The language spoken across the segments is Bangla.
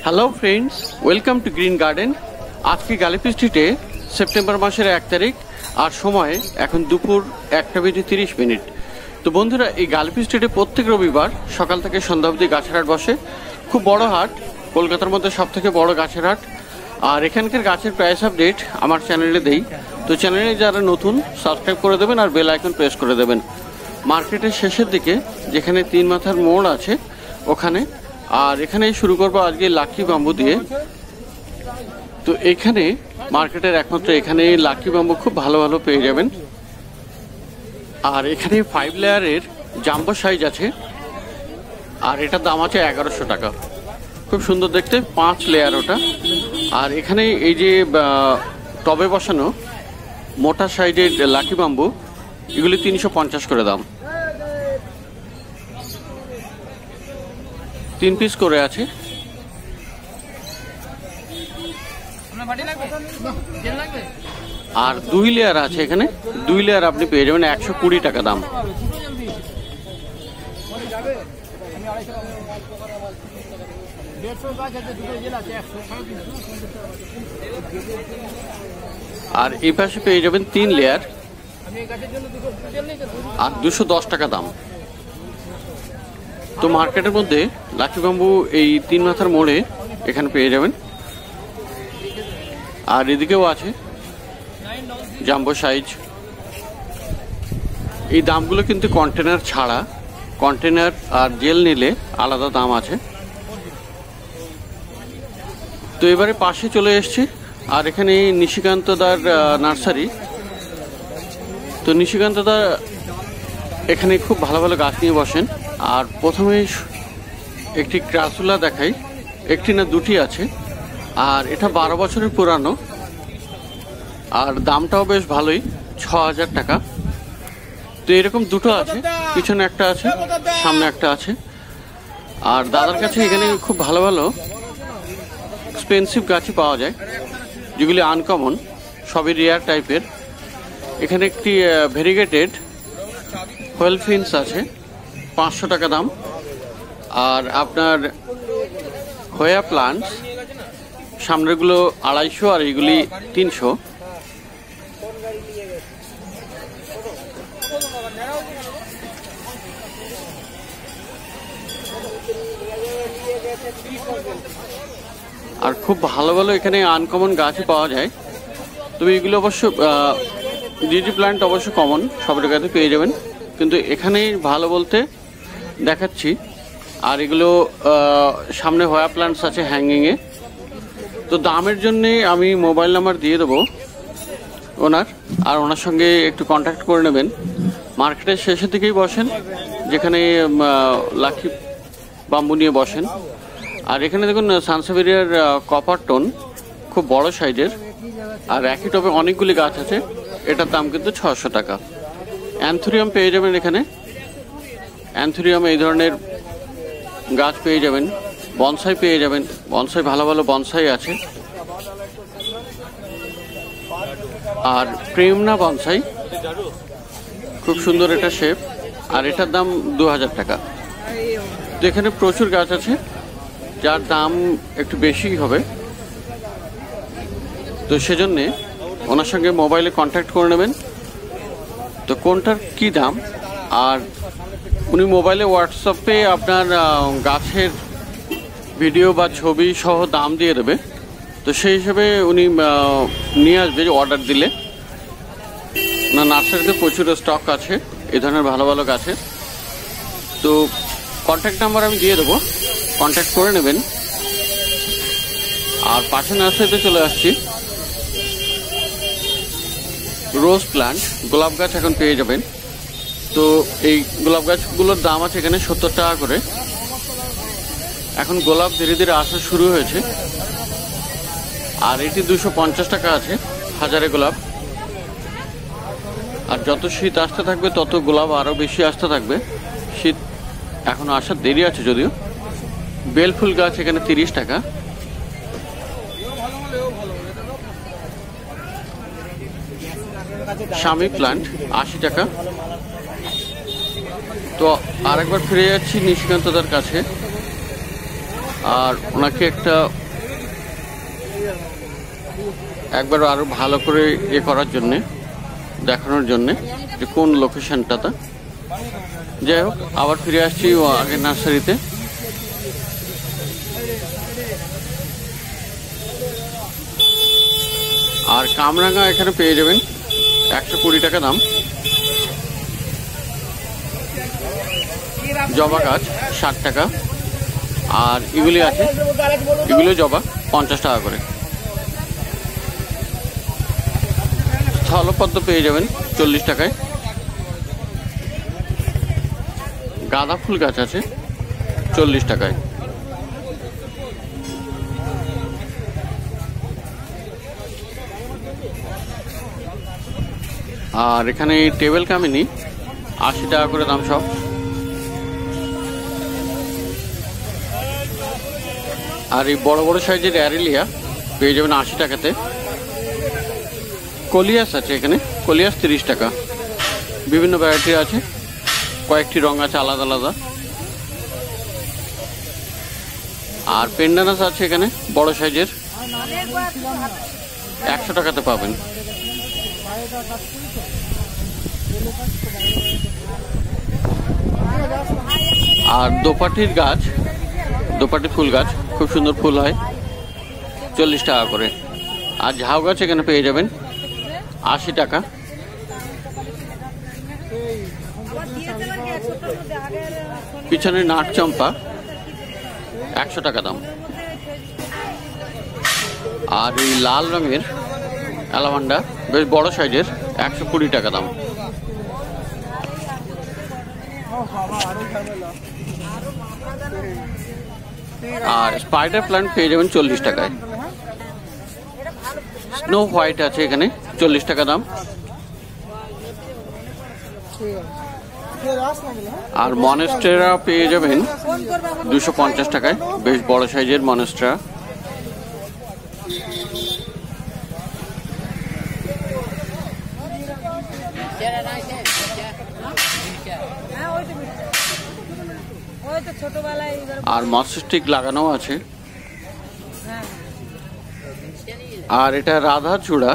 Hello friends, welcome to green garden. আজকে গালিফি স্ট্রিটে সেপ্টেম্বর মাসের 1 তারিখ আর সময় এখন দুপুর 1:30। তো বন্ধুরা, এই গালিফি স্ট্রিটে প্রত্যেক রবিবার সকাল থেকে সন্ধ্যা অবধি গাছের হাট বসে। খুব বড় হাট, কলকাতার মধ্যে সব থেকে বড় গাছের হাট। আর এখানকার গাছের প্রাইস আপডেট আমার চ্যানেলে দেই। তো চ্যানেলে যারা নতুন, সাবস্ক্রাইব করে দেবেন আর বেল আইকন প্রেস করে দেবেন। মার্কেটের শেষের দিকে যেখানে 3 মাথার মোড় আছে ওখানে। আর এখানে শুরু করবো আজকে লাকি বাম্বু দিয়ে। তো এখানে মার্কেটের একমাত্র এখানে লাকি বাম্বু খুব ভালো ভালো পেয়ে যাবেন। আর এখানে 5 লেয়ারের জাম্বো সাইজ আছে, আর এটার দাম আছে 1100 টাকা। খুব সুন্দর দেখতে, 5 লেয়ার ওটা। আর এখানে এই যে টবে বসানো মোটা সাইজের লাকি বাম্বু, এগুলি 350 করে দাম। 3 পিস করে আছে। আর 2 লেয়ার আছে এখানে, 2 লেয়ার আপনি পেয়ে যাবেন 120 টাকা দাম। আর এই পাশে পেয়ে যাবেন 3 লেয়ার আর 210 টাকা দাম। তো মার্কেটের মধ্যে লাকি বাম্বু এই 3 মাথার মোড়ে এখানে পেয়ে যাবেন। আর এদিকেও আছে জাম্বো সাইজ। এই দামগুলো কিন্তু কন্টেনার ছাড়া, কন্টেনার আর জেল নিলে আলাদা দাম আছে। তো এবারে পাশে চলে এসছি, আর এখানে নিশিকান্তদার নার্সারি। তো নিশিকান্তদা এখানে খুব ভালো ভালো গাছ নিয়ে বসেন। আর প্রথমে একটি ক্রাসুলা দেখাই, একটি না দুটি আছে। আর এটা 12 বছরের পুরানো, আর দামটাও বেশ ভালোই, 6000 টাকা। তো এরকম দুটো আছে, পিছনে একটা আছে, সামনে একটা আছে। আর দাদার কাছে এখানে খুব ভালো ভালো এক্সপেন্সিভ গাছই পাওয়া যায়, যেগুলি আনকমন, সবই রেয়ার টাইপের। এখানে একটি ভেরিগেটেড হোয়েল ফিন্স আছে, 500 টাকা দাম। আর আপনার হোয়া প্লান্টস, সামনেগুলো 250 আর এইগুলি 300। আর খুব ভালো ভালো এখানে আনকমন গাছই পাওয়া যায়। তবে এগুলো অবশ্য জিজি প্ল্যান্ট অবশ্য কমন, সব জায়গাতে পেয়ে যাবেন, কিন্তু এখানেই ভালো বলতে দেখাচ্ছি। আর এগুলো সামনে হোয়া প্ল্যান্টস আছে হ্যাঙ্গিংয়ে। তো দামের জন্যে আমি মোবাইল নাম্বার দিয়ে দেবো ওনার, আর ওনার সঙ্গে একটু কন্ট্যাক্ট করে নেবেন। মার্কেটের শেষের দিকেই বসেন, যেখানে লাকি বাম্বু নিয়ে বসেন। আর এখানে দেখুন সানসেভেরিয়ার কপার টোন, খুব বড় সাইজের। আর একই টবে অনেকগুলি গাছ আছে, এটার দাম কিন্তু 600 টাকা। অ্যান্থুরিয়াম পেয়ে যাবেন এখানে, অ্যান্থুরিয়াম এই ধরনের গাছ পেয়ে যাবেন। বনসাই পেয়ে যাবেন, বনসাই ভালো ভালো বনসাই আছে। আর প্রেমনা বনসাই, খুব সুন্দর এটা শেপ, আর এটার দাম 2000 টাকা। তো এখানে প্রচুর গাছ আছে, যার দাম একটু বেশি হবে। তো সেজন্যে ওনার সঙ্গে মোবাইলে কন্ট্যাক্ট করে নেবেন। তো কোনটার কি দাম, আর উনি মোবাইলে হোয়াটসঅ্যাপে আপনার গাছের ভিডিও বা ছবি সহ দাম দিয়ে দেবে। তো সেই হিসেবে উনি নিয়ে আসবে অর্ডার দিলে। না, নার্সারিতে প্রচুর স্টক আছে এই ধরনের ভালো ভালো গাছের। তো কন্ট্যাক্ট নাম্বার আমি দিয়ে দেবো, কন্ট্যাক্ট করে নেবেন। আর পাশে নার্সারিতে চলে আসছি, রোজ প্ল্যান্ট, গোলাপ গাছ এখন পেয়ে যাবেন। তো এই গোলাপ গাছগুলোর দাম আছে এখানে 70 টাকা করে। এখন গোলাপ ধীরে ধীরে আসা শুরু হয়েছে। আর এটি 250 টাকা আছে হাজারে গোলাপ। আর যত শীত আসতে থাকবে তত গোলাপ আরও বেশি আসতে থাকবে। শীত এখন আসার দেরি আছে যদিও। বেলফুল গাছ এখানে 30 টাকা। শামি প্ল্যান্ট 80 টাকা। তো আরেকবার ফিরে যাচ্ছি নিশিকান্তদার কাছে। আর ওনাকে একবার আরো ভালো করে করার জন্যে, দেখানোর জন্যে যে কোন লোকেশনটাতে। যাই হোক, আবার ফিরে আসছি আগের নার্সারিতে। আর কামরাঙা এখানে পেয়ে যাবেন 120 টাকা দাম। জবা গাছ 60 টাকা। আর এগুলি আছে, এগুলো জবা 50 টাকা করে। স্থলপদ্ম পেয়ে যাবেন 40 টাকায়। গাঁদা ফুল গাছ আছে 40 টাকায়। আর এখানে টেবিল কামিনী 80 টাকা করে দাম সব। আর এই বড় বড় সাইজের অ্যারেলিয়া পেয়ে যাবেন 80 টাকাতে। কলিয়াস আছে এখানে, কলিয়াস 30 টাকা। বিভিন্ন ভ্যারাইটির আছে, কয়েকটি রং আছে আলাদা আলাদা। আর পেন্ডানাস আছে এখানে বড় সাইজের, 100 টাকাতে পাবেন। আর দোপাটির গাছ, দোপাটি ফুল গাছ খুব সুন্দর ফুল হয়, 40 টাকা করে। আর ঝাউ গাছ এখানে পেয়ে যাবেন 80 টাকা। পিছনে নাট চম্পা 100 টাকা দাম। আর এই লাল রঙের অ্যালামান্ডা বেশ বড় সাইজের, 120 টাকা দাম। আর স্পাইডার প্ল্যান্ট পেয়ে যাবেন 40 টাকায়। স্নো হোয়াইট আছে এখানে 40 টাকা দাম। আর মনেস্টেরা পেয়ে যাবেন 250 টাকায়, বেশ বড় সাইজের মনেস্টেরা। আর মসস্টিক লাগানো আছে। আর এটা রাধা চূড়া,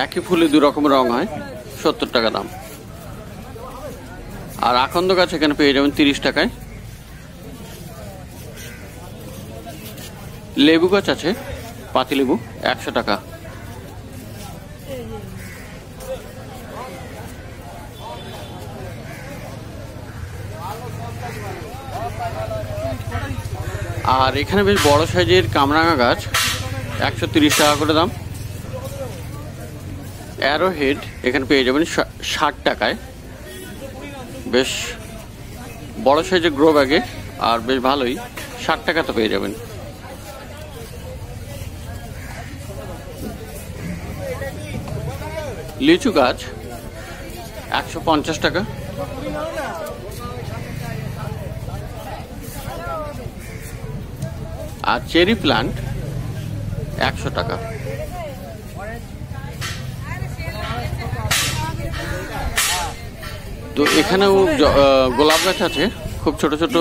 একই ফুলে 2 রকম রং হয়, 70 টাকা দাম। আর আকন্দ গাছ এখানে পেয়ে যাবেন 30 টাকায়। লেবু গাছ আছে, পাতিলেবু 100 টাকা। আর এখানে বেশ বড় সাইজের কামরাঙা গাছ 130 টাকা করে দাম। অ্যারো হেড এখানে পেয়ে যাবেন 60 টাকায়, বেশ বড় সাইজের গ্রো ব্যাগে, আর বেশ ভালোই, 60 টাকাতে পেয়ে যাবেন। লিচু গাছ 150 টাকা। আর চেরি প্লান্ট 100 টাকা। তো এখানেও গোলাপ গাছ আছে খুব ছোট ছোট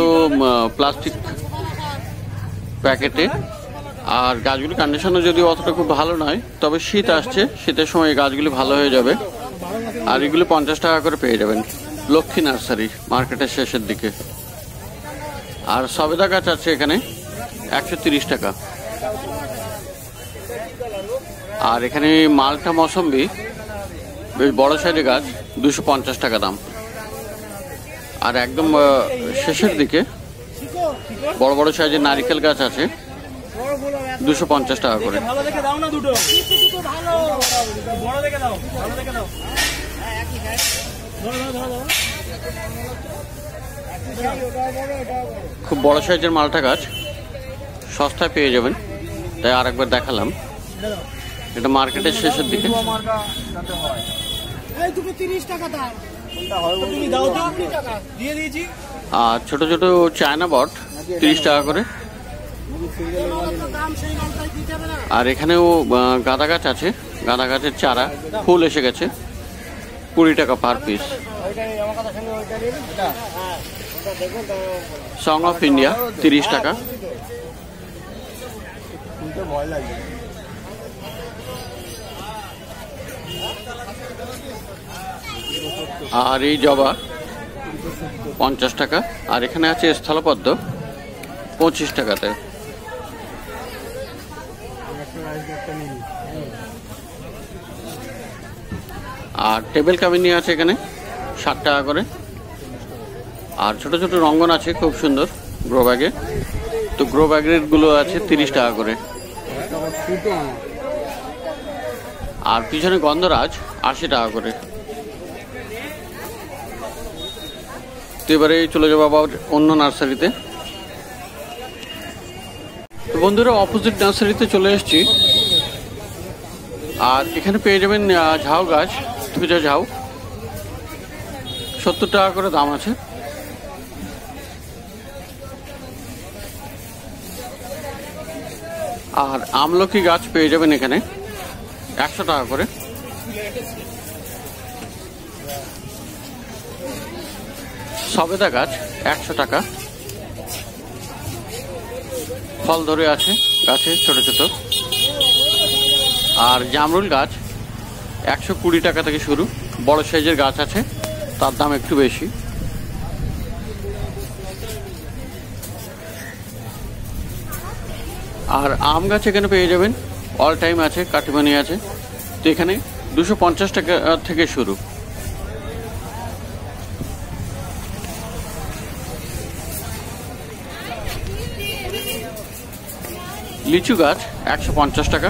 প্লাস্টিক প্যাকেটে। আর গাছগুলি কন্ডিশনও যদি অতটা খুব ভালো নয়, তবে শীত আসছে, শীতের সময় গাছগুলি ভালো হয়ে যাবে। আর এগুলি 50 টাকা করে পেয়ে যাবেন লক্ষ্মী নার্সারি, মার্কেটের শেষের দিকে। আর সবেদা গাছ আছে এখানে 130 টাকা। আর এখানে মালটা মৌসম্বি বেশ বড় সাইজের গাছ 250 টাকা দাম। আর একদম শেষের দিকে বড় বড় সাইজের নারিকেল গাছ আছে 250 টাকা করে। খুব বড় সাইজের মালটা গাছ সস্তায় পেয়ে যাবেন, তাই আর একবার দেখালাম। এটা মার্কেটের শেষের দিকে। আর ছোট ছোট চায়না বট 30 টাকা করে। আর এখানেও গাঁদা গাছ আছে, গাঁদা গাছের চারা ফুল এসে গেছে, 20 টাকা per piece. Song of India 30 টাকা। আর এই জবা 50 টাকা। আর এখানে আছে স্থলপদ্ম 25 টাকাতে। আর টেবিল কামিনী আছে এখানে 60 টাকা করে। আর ছোট ছোট রঙ্গন আছে খুব সুন্দর গ্রো ব্যাগে। তো গ্রো ব্যাগের গুলো আছে 30 টাকা করে। আর পিছনে গন্ধরাজ 80 টাকা করে। তো এবারে চলে যাবো আবার অন্য নার্সারিতে। তো বন্ধুরা অপোজিট নার্সারিতে চলে এসেছি। আর এখানে পেয়ে যাবেন ঝাউ গাছ, তুজা ঝাউ 70 টাকা করে দাম আছে। আর আমলকি গাছ পেয়ে যাবেন এখানে 100 টাকা করে। সবেদা গাছ 100 টাকা। ফল ধরে আছে গাছে ছোট ছোট। আর জামরুল গাছ 120 টাকা থেকে শুরু। বড় সাইজের গাছ আছে, তার দাম একটু বেশি। আর আম গাছ এখানে পেয়ে যাবেন অল টাইম আছে, কাটিমানি আছে। তো এখানে 250 টাকা থেকে শুরু। লিচু গাছ 150 টাকা।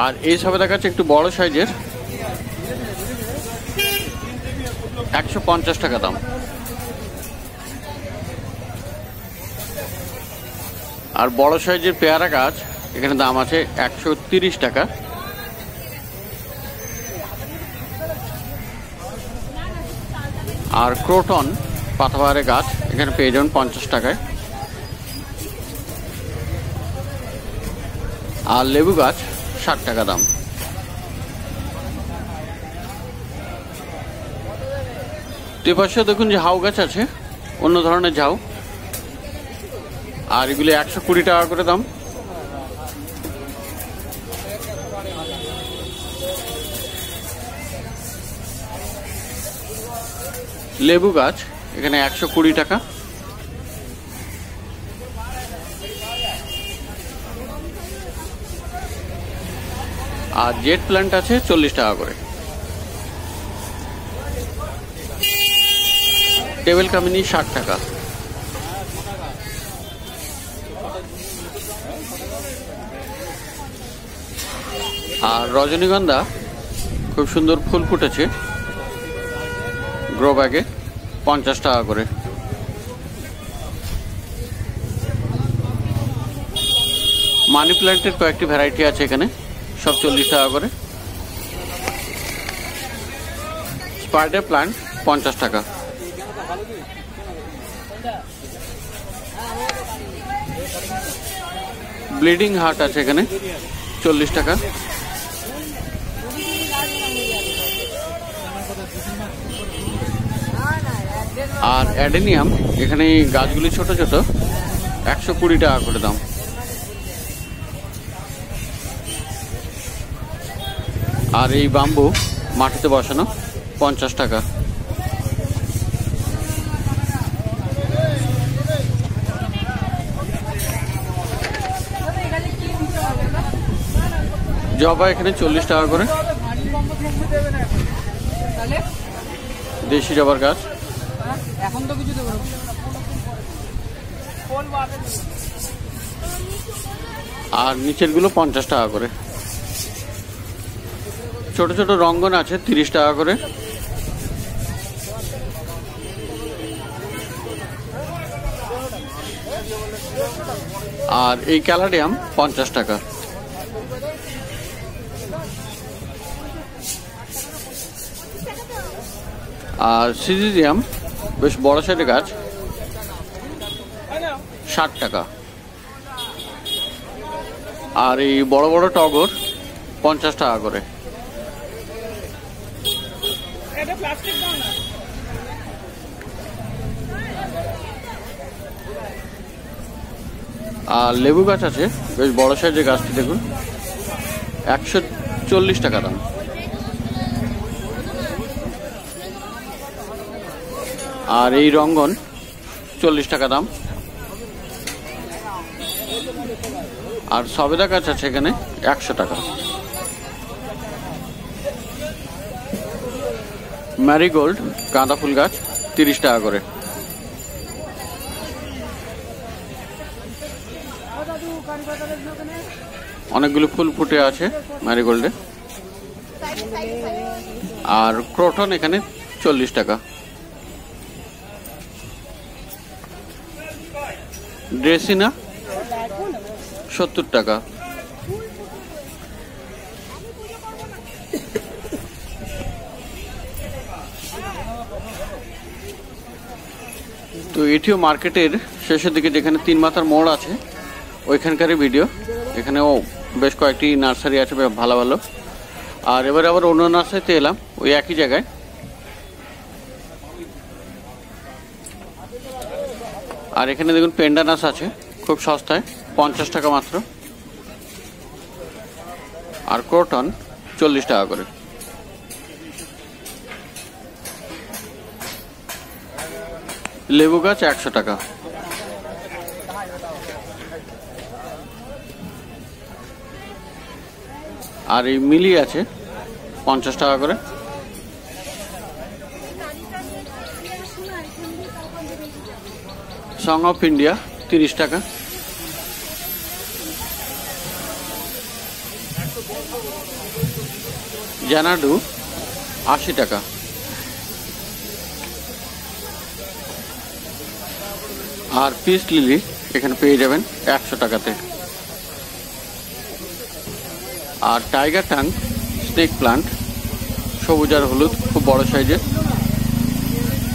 আর এই সবেদা গাছ একটু বড় সাইজের 150 টাকা দাম। আর বড় সাইজের পেয়ারা গাছ এখানে দাম আছে 130 টাকা। আর ক্রোটন পাতাবাহারের গাছ এখানে পেয়ে যাবেন 50 টাকায়। আর লেবু গাছ 60 টাকা দাম। তো পাশে দেখুন যে ঝাউ গাছ আছে, অন্য ধরনের ঝাউ। আর এগুলি 120 টাকা করে দাম। লেবু গাছ এখানে 120 টাকা। আর জেট প্ল্যান্ট আছে 40 টাকা করে। টেবিল কামিনী 60 টাকা। আর রজনীগন্ধা খুব সুন্দর ফুল ফুটেছে গ্রো ব্যাগে 50 টাকা করে। মানি প্ল্যান্টের কয়েকটি ভ্যারাইটি আছে এখানে, সব 40 টাকা করে। স্পাইডার প্ল্যান্ট 50 টাকা। ব্লিডিং হার্ট আছে এখানে 40 টাকা। আর অ্যাডেনিয়াম এখানে গাছগুলি ছোট ছোট 120 টাকা করে দাম। আর এই বাম্বু মাটিতে বসানো 50 টাকা। জবা এখানে 40 টাকা করে। দেশি জবার গাছ। আর নিচের গুলো 50 টাকা করে। ছোট ছোট রঙ্গন আছে 30 টাকা করে। আর এই ক্যালাডিয়াম 50 টাকা। আর সিজিজিয়াম বেশ বড় সাইজের গাছ 60 টাকা। আর এই বড় বড় টগর 50 টাকা করে। আর লেবু গাছ আছে, বেশ বড় সাইজের গাছটি দেখুন, 140 টাকা দাম। আর এই রঙ্গন 40 টাকা দাম। আর সবেদা গাছ আছে এখানে 100 টাকা। ম্যারিগোল্ড গাঁদা ফুল গাছ 30 টাকা করে। অনেকগুলো ফুল ফুটে আছে ম্যারিগোল্ডে। আর ক্রোটন এখানে 40 টাকা। ড্রেসিনা 70 টাকা। তো এটিও মার্কেটের শেষের দিকে, যেখানে 3 মাথার মোড় আছে ওইখানকারই ভিডিও। এখানেও বেশ কয়েকটি নার্সারি আছে ভালো ভালো। আর এবারে আবার অন্য নার্সারিতে এলাম, ওই একই জায়গায়। আর এখানে দেখুন পেন্ডানাস আছে খুব সস্তায়, 50 টাকা মাত্র। আর ক্রোটন 40 টাকা করে। লেবু গাছ 100 টাকা। আর এই মিলি আছে 50 টাকা করে। সং অফ ইন্ডিয়া 30 টাকা। জানাডু 80 টাকা। আর পিস লিলি এখানে পেয়ে যাবেন 100 টাকাতে। আর টাইগার টাং স্নেক প্লান্ট সবুজ আর হলুদ খুব বড় সাইজের,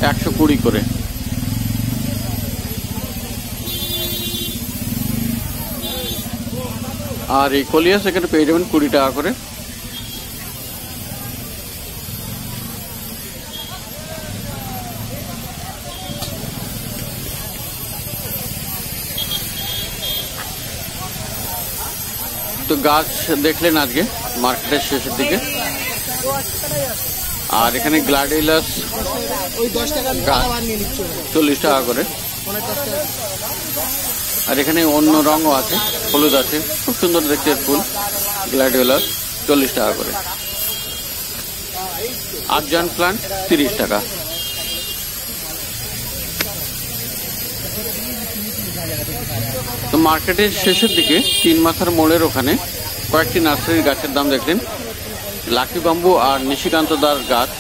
120 করে। আর এই কলিয়াস এখানে পেয়ে যাবেন 20 টাকা করে। তো গাছ দেখলেন আজকে মার্কেটের শেষের দিকে। আর এখানে গ্লাডিলাস 40 টাকা করে। আর এখানে অন্য রঙও আছে, হলুদ আছে, খুব সুন্দর দেখতে ফুল। গ্লাডিওলাস 40 টাকা করে। আরজান প্লান্ট 30 টাকা। তো মার্কেটের শেষের দিকে 3 মাথার মোড়ের ওখানে কয়েকটি নার্সারির গাছের দাম দেখলেন। লাকি বাম্বু আর নিশিকান্ত দার গাছ